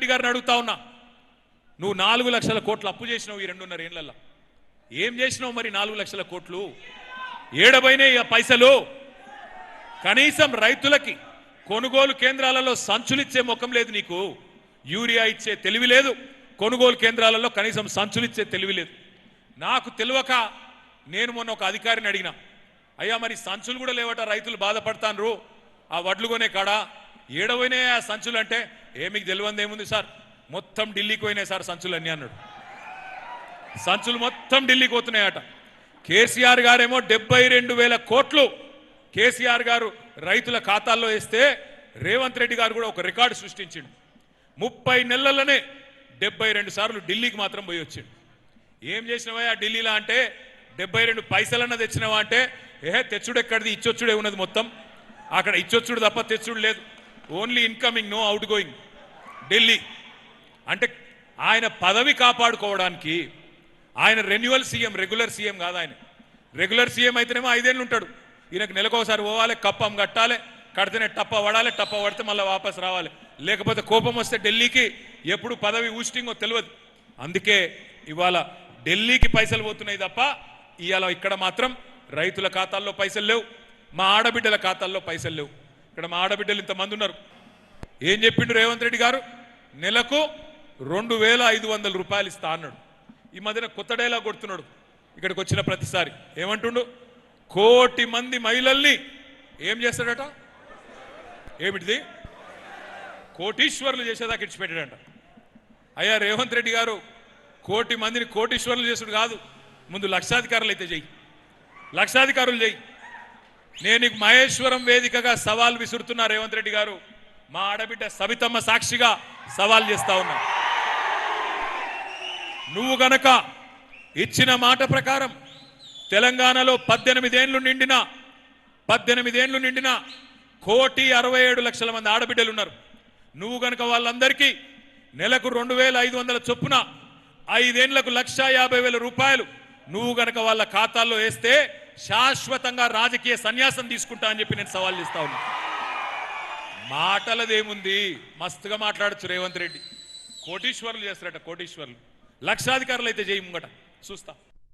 రెడ్డి గారిని అడుగుతా ఉన్నా, నువ్వు 4 లక్షల కోట్లు అప్పు చేసినావు ఈ 2.5 ఏళ్లలో. ఏం చేసినావు మరి 4 లక్షల కోట్లు? ఏడబైనాయి ఆ పైసలు? కనీసం రైతులకి కొనుగోలు కేంద్రాలలో సంచులిచ్చే ముఖం లేదు నీకు. యూరియా ఇచ్చే తెలివి లేదు, కొనుగోలు కేంద్రాలలో కనీసం సంచులిచ్చే తెలివి లేదు. నాకు తెలియక నేను మొన్న ఒక అధికారిని అడిగిన, అయ్యా మరి సంచులు కూడా లేవట, రైతులు బాధపడతాన్రు ఆ వడ్లు కొనే కాడా, ఏడవైనా ఆ సంచులు అంటే, మీకు తెలియంది ఏముంది సార్, మొత్తం ఢిల్లీకి పోయినాయి సార్ సంచులు అన్నీ అన్నాడు. సంచులు మొత్తం ఢిల్లీకి పోతున్నాయట. కేసీఆర్ గారేమో 72,000 కోట్లు కేసీఆర్ గారు రైతుల ఖాతాల్లో వేస్తే రేవంత్ రెడ్డి గారు కూడా ఒక రికార్డు సృష్టించిండు. 30 నెలలనే 72 సార్లు ఢిల్లీకి మాత్రం పోయి వచ్చిండు. ఏం చేసినవా ఢిల్లీలో అంటే, 72 పైసలన్న తెచ్చినవా అంటే, తెచ్చుడు ఎక్కడిది, ఇచ్చొచ్చుడే ఉన్నది మొత్తం. అక్కడ ఇచ్చొచ్చుడు తప్ప తెచ్చుడు లేదు, only incoming, no outgoing Delhi. అంటే ఆయన పదవి కాపాడుకోవడానికి, ఆయన రెన్యువల్ సీఎం, రెగ్యులర్ సీఎం కాదు. ఆయన రెగ్యులర్ సీఎం అయితేనేమో 5 ఏళ్ళు ఉంటాడు. ఈయనకు నెలకోసారి పోవాలి, కప్పం కట్టాలి, కడితేనే టప్ప పడాలి, టప్ప పడితే మళ్ళీ వాపస్ రావాలి. లేకపోతే కోపం వస్తే ఢిల్లీకి ఎప్పుడు పదవి ఊస్టింగో తెలియదు. అందుకే ఇవాళ ఢిల్లీకి పైసలు పోతున్నాయి తప్ప ఇవాళ ఇక్కడ మాత్రం రైతుల ఖాతాల్లో పైసలు లేవు, మా ఆడబిడ్డల ఖాతాల్లో పైసలు లేవు. ఇక్కడ మా ఆడబిడ్డలు ఇంతమంది ఉన్నారు. ఏం చెప్పిండు రేవంత్ రెడ్డి గారు? నెలకు 2,500 రూపాయలు ఇస్తా అన్నాడు. ఈ మధ్యన కొత్త డైలాగ్ కొడుతున్నాడు ఇక్కడికి వచ్చిన ప్రతిసారి. ఏమంటుండు? 1 కోటి మంది మహిళల్ని ఏం చేస్తాడట? ఏమిటిది? కోటీశ్వర్లు చేసేదాకా ఇచ్చిపెట్టాడంట. అయ్యా రేవంత్ రెడ్డి గారు, 1 కోటి మందిని కోటీశ్వర్లు చేసుడు కాదు, ముందు లక్షాధికారులు అయితే చెయ్యి, లక్షాధికారులు చెయ్యి. నేను నీకు మహేశ్వరం వేదికగా సవాల్ విసురుతున్నా రేవంత్ రెడ్డి గారు, మా ఆడబిడ్డ సబితమ్మ సాక్షిగా సవాల్ చేస్తా ఉన్నా. నువ్వు గనక ఇచ్చిన మాట ప్రకారం తెలంగాణలో 18 ఏళ్లు నిండిన 1,67,00,000 మంది ఆడబిడ్డలు ఉన్నారు. నువ్వు గనక వాళ్ళందరికీ నెలకు 2,500 చొప్పున 5 ఏళ్లకు 1,50,000 రూపాయలు నువ్వు గనక వాళ్ళ ఖాతాల్లో వేస్తే శాశ్వతంగా రాజకీయ సన్యాసం తీసుకుంటా అని చెప్పి నేను సవాల్ చేస్తా ఉన్నా. మాటలదేముంది, మస్తుగా మాట్లాడచ్చు రేవంత్ రెడ్డి. కోటీశ్వర్లు చేస్తారట, కోటీశ్వర్లు. లక్షాధికారులు అయితే చేయి ముంగట చూస్తా.